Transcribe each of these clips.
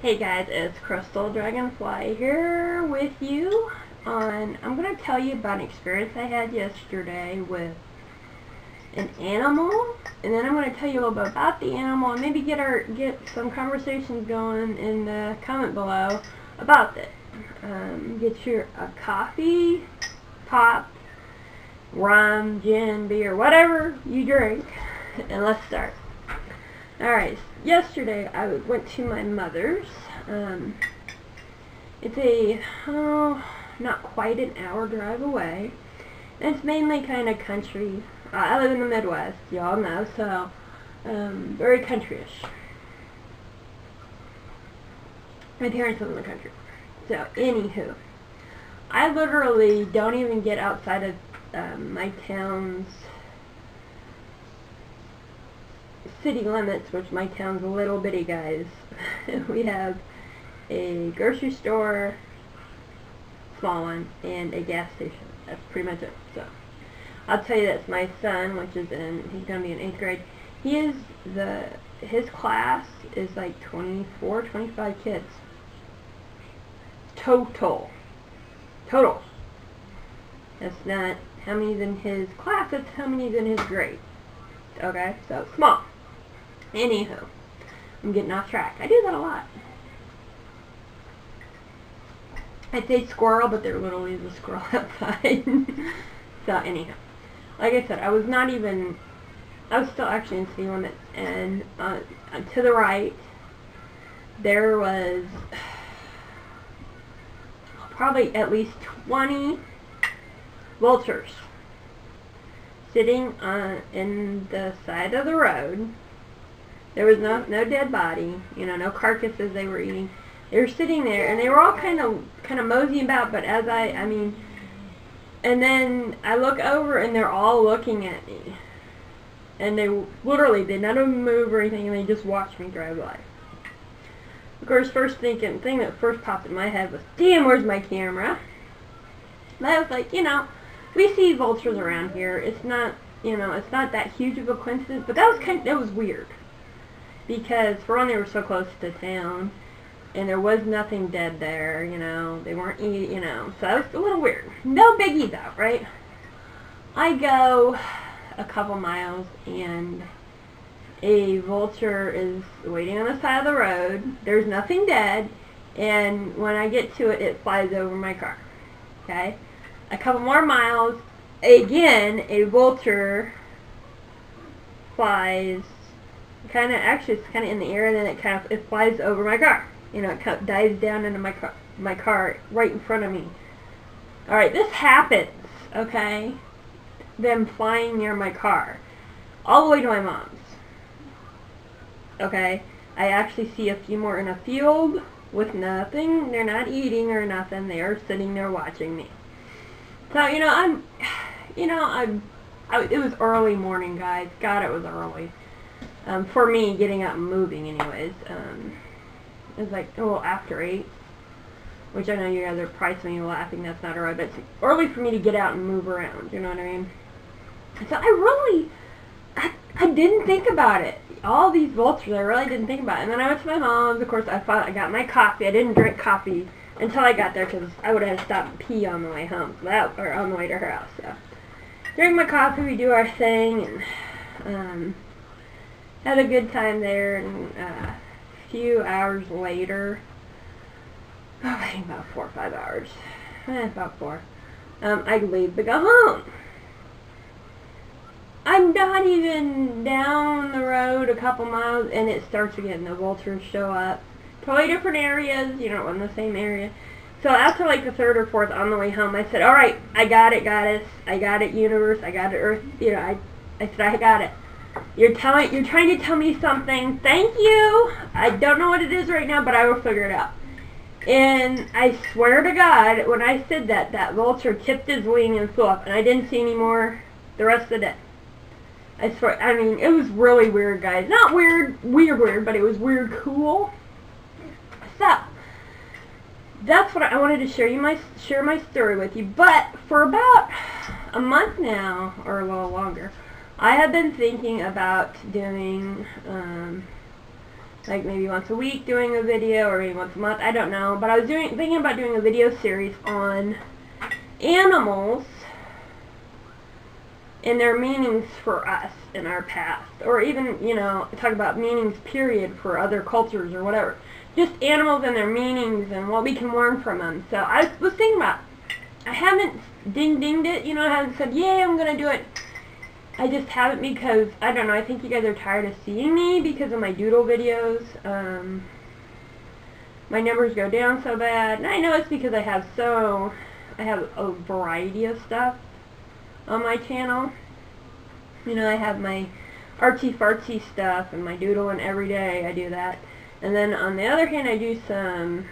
Hey guys, it's Crystal Dragonfly here with you I'm going to tell you about an experience I had yesterday with an animal, and then I'm going to tell you a little bit about the animal and maybe get some conversations going in the comment below about it. Get your coffee, pop, rum, gin, beer, whatever you drink, and let's start. Alright, yesterday I went to my mother's. It's not quite an hour drive away. And it's mainly kind of country. I live in the Midwest, y'all know, so very countryish. My parents live in the country. So, anywho, I literally don't even get outside of my town's city limits, which my town's a little bitty, guys. We have a grocery store, small one, and a gas station. That's pretty much it. So I'll tell you this, my son, he's gonna be in 8th grade, his class is like 24, 25 kids. Total. That's not how many's in his class, that's how many's in his grade. Okay, so small. Anywho, I'm getting off track. I do that a lot. I'd say squirrel, but there literally is a squirrel outside. So anyhow, like I said, I was still actually in city limits, and to the right, there was probably at least 20 vultures sitting in the side of the road. There was no dead body, no carcasses they were eating. They were sitting there, and they were all kind of moseying about. But and then I look over, and they're all looking at me, and they literally did none of them move or anything, and they just watched me drive by. Of course, thing that first popped in my head was, "Damn, where's my camera?" And I was like, we see vultures around here. It's not, it's not that huge of a coincidence, but that was weird. Because, for one, they were so close to town, and there was nothing dead there, they weren't eating, so that was a little weird. No biggie, though, right? I go a couple miles, and a vulture is waiting on the side of the road. There's nothing dead, and when I get to it, it flies over my car, okay? A couple more miles, again, a vulture flies. It's kind of in the air, and then it flies over my car. It dives down into my car right in front of me. All right, this happens, okay? Them flying near my car, all the way to my mom's. Okay, I actually see a few more in a field with nothing. They're not eating or nothing. They are sitting there watching me. So it was early morning, guys. God, it was early. For me, getting up and moving anyways, it was like a little after 8, which I know you guys are probably laughing, that's not alright, but it's early for me to get out and move around, you know what I mean? So I didn't think about it. All these vultures, I really didn't think about it. And then I went to my mom's, of course, I got my coffee. I didn't drink coffee until I got there, because I would have had to stop and pee on the way home, or on the way to her house, so. Drank my coffee, we do our thing, and, had a good time there, and a few hours later, I think about 4 or 5 hours, about 4, I leave to go home. I'm not even down the road a couple miles, and it starts again. The vultures show up. Totally different areas, in the same area. So after like the 3rd or 4th on the way home, I said, "All right, I got it, goddess. I got it, universe. I got it, earth." I said, "I got it. You're trying to tell me something. Thank you. I don't know what it is right now, but I will figure it out." And I swear to God, when I said that vulture tipped his wing and flew up, and I didn't see any more the rest of the day. I swear, it was really weird, guys. Not weird, but it was weird cool. So, that's what I wanted to share my story with you. But for about a month now, or a little longer, I have been thinking about doing like maybe once a week doing a video, or maybe once a month, I don't know. But I was thinking about doing a video series on animals and their meanings for us in our past, or even, you know, talk about meanings period for other cultures or whatever. Just animals and their meanings and what we can learn from them. So I was thinking about, I haven't dinged it, you know, I haven't said, yay, I'm going to do it. I just haven't because, I don't know, I think you guys are tired of seeing me because of my doodle videos. My numbers go down so bad, and I know it's because I have a variety of stuff on my channel. You know, I have my artsy fartsy stuff and my doodle, and every day I do that. And then on the other hand, I do some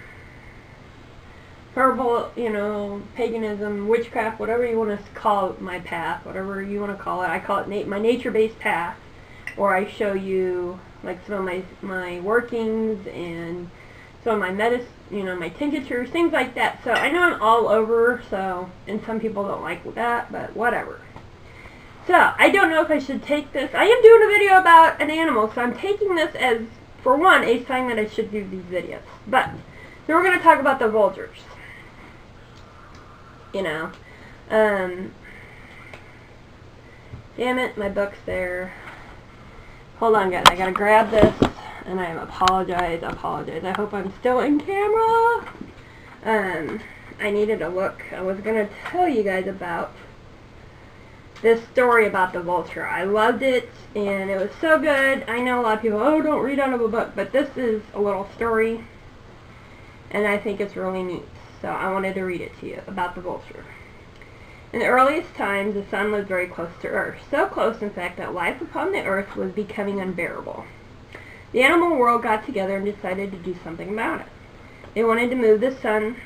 herbal, you know, paganism, witchcraft, whatever you want to call my path, whatever you want to call it. I call it my nature-based path, or I show you like some of my workings and some of my you know, my tinctures, things like that. So I know I'm all over, so, and some people don't like that, but whatever. So I don't know if I should take this. I am doing a video about an animal, so I'm taking this as, for one, a sign that I should do these videos. But so we're going to talk about the vultures. You know, damn it, my book's there. Hold on, guys, I gotta grab this, and I apologize. I hope I'm still in camera. I needed a look. I was gonna tell you guys about this story about the vulture. I loved it, and it was so good. I know a lot of people, oh, don't read out of a book, but this is a little story, and I think it's really neat. So I wanted to read it to you about the vulture. In the earliest times, the sun lived very close to Earth. So close, in fact, that life upon the Earth was becoming unbearable. The animal world got together and decided to do something about it. They wanted to move the sun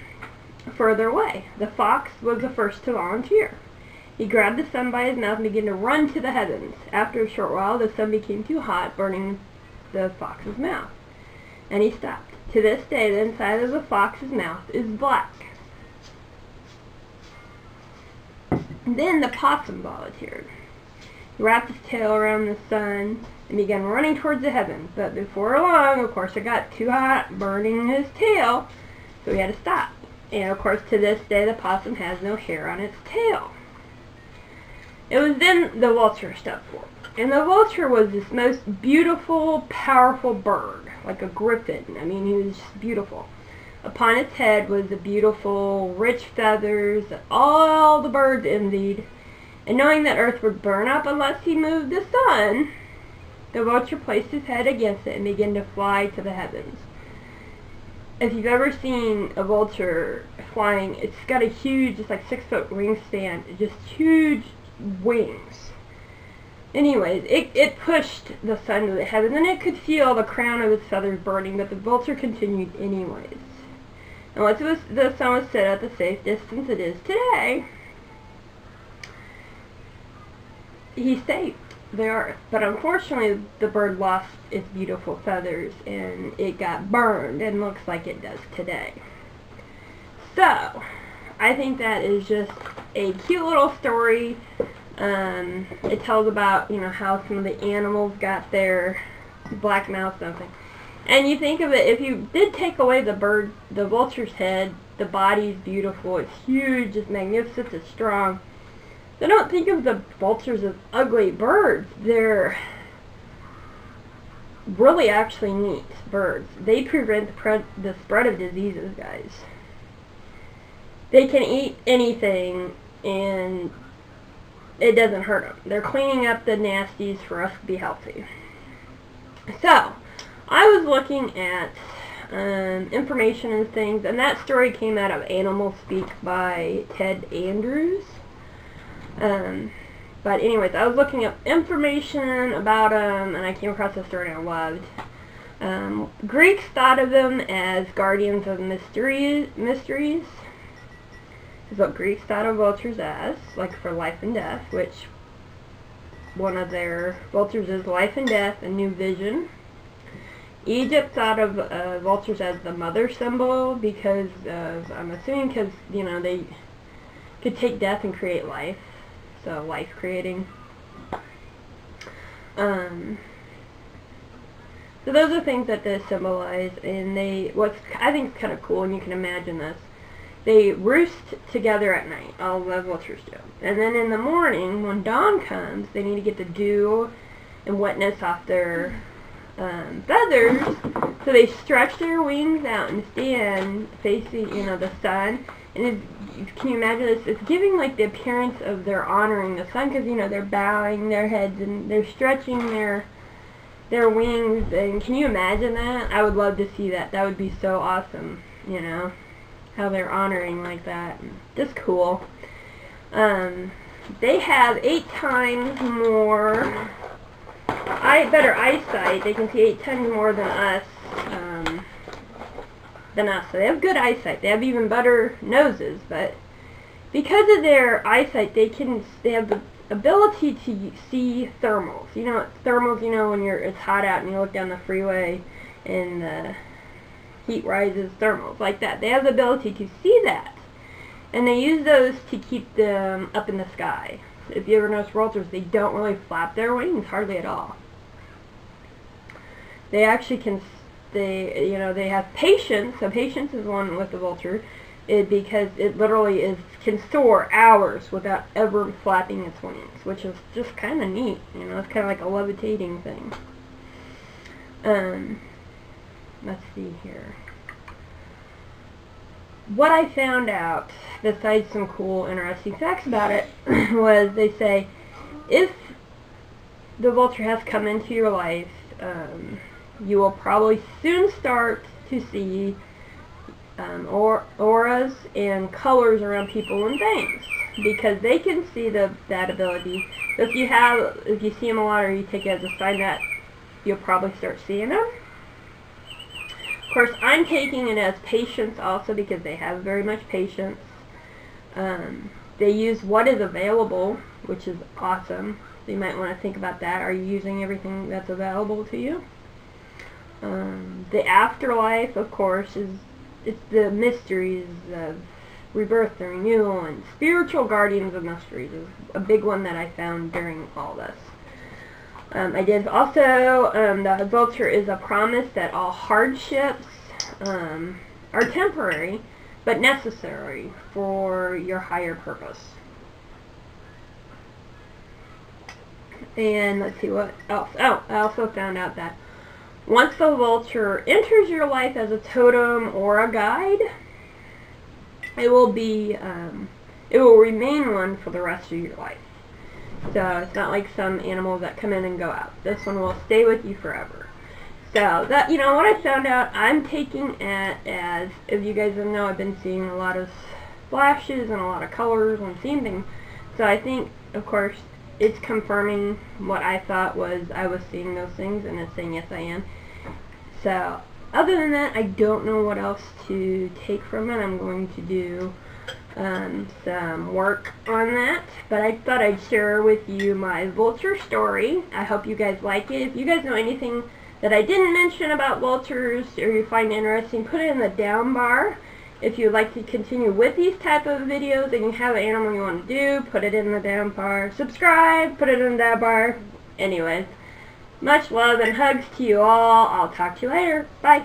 further away. The fox was the first to volunteer. He grabbed the sun by his mouth and began to run to the heavens. After a short while, the sun became too hot, burning the fox's mouth, and he stopped. To this day, the inside of the fox's mouth is black. Then the possum volunteered. He wrapped his tail around the sun and began running towards the heavens. But before long, of course, it got too hot, burning his tail, so he had to stop. And of course, to this day, the possum has no hair on its tail. It was then the vulture stepped forward. And the vulture was this most beautiful, powerful bird, like a griffin. I mean, he was just beautiful. Upon its head was the beautiful, rich feathers that all the birds envied. And knowing that Earth would burn up unless he moved the sun, the vulture placed his head against it and began to fly to the heavens. If you've ever seen a vulture flying, it's got a huge, just like 6-foot wingspan, just huge wings. Anyways, it pushed the sun to the heavens, and it could feel the crown of its feathers burning, but the vulture continued anyways. And once the sun was set at the safe distance it is today, he saved the Earth. But unfortunately, the bird lost its beautiful feathers, and it got burned, and looks like it does today. So, I think that is just a cute little story. It tells about, you know, how some of the animals got their black mouth something. And you think of it, if you did take away the vulture's head, the body's beautiful, it's huge, it's magnificent, it's strong. So don't think of the vultures as ugly birds. They're really actually neat birds. They prevent the spread of diseases, guys. They can eat anything, and it doesn't hurt them. They're cleaning up the nasties for us to be healthy. So, I was looking at information and things, and that story came out of Animal Speak by Ted Andrews. But anyways, I was looking up information about them, and I came across this story and I loved. Greeks thought of them as guardians of mysteries. This is what Greeks thought of vultures as, like for life and death, which one of their vultures is life and death and new vision. Egypt thought of vultures as the mother symbol because of, I'm assuming because, you know, they could take death and create life. So life creating. So those are things that they symbolize, and what's I think is kind of cool, and you can imagine this. They roost together at night, all the vultures do. And then in the morning, when dawn comes, they need to get the dew and wetness off their feathers, so they stretch their wings out and stand facing, the sun. And can you imagine this? It's giving like the appearance of they're honoring the sun, because they're bowing their heads and they're stretching their wings. And can you imagine that? I would love to see that. That would be so awesome. How they're honoring like that. Just cool. They have 8 times more better eyesight. They can see 8 times more than us. So they have good eyesight. They have even better noses, but because of their eyesight, they have the ability to see thermals. Thermals. When it's hot out and you look down the freeway and the heat rises, thermals like that. They have the ability to see that, and they use those to keep them up in the sky. If you ever notice vultures, they don't really flap their wings hardly at all. They actually can. They have patience. So patience is one with the vulture, because it literally can soar hours without ever flapping its wings, which is just kind of neat. It's kind of like a levitating thing. Let's see here. What I found out, besides some cool, interesting facts about it, was they say if the vulture has come into your life, you will probably soon start to see auras and colors around people and things, because they can see that ability. So if you see them a lot, or you take it as a sign that you'll probably start seeing them. Of course, I'm taking it as patience also, because they have very much patience. They use what is available, which is awesome. So you might want to think about that. Are you using everything that's available to you? The afterlife, of course, it's the mysteries of rebirth and renewal, and spiritual guardians of mysteries is a big one that I found during all this. I did also, the vulture is a promise that all hardships are temporary, but necessary for your higher purpose. And let's see what else. Oh, I also found out that once the vulture enters your life as a totem or a guide, it will remain one for the rest of your life. So it's not like some animals that come in and go out. This one will stay with you forever. So that, what I found out, I'm taking it as, if you guys don't know, I've been seeing a lot of flashes and a lot of colors and seeing things. So I think, of course, it's confirming what I thought was I was seeing those things, and it's saying yes, I am. So other than that, I don't know what else to take from it. I'm going to do some work on that, but I thought I'd share with you my vulture story. I hope you guys like it. If you guys know anything that I didn't mention about vultures or you find interesting, put it in the down bar. If you'd like to continue with these type of videos and you have an animal you want to do, put it in the down bar. Subscribe, put it in the down bar. Anyways, much love and hugs to you all. I'll talk to you later. Bye.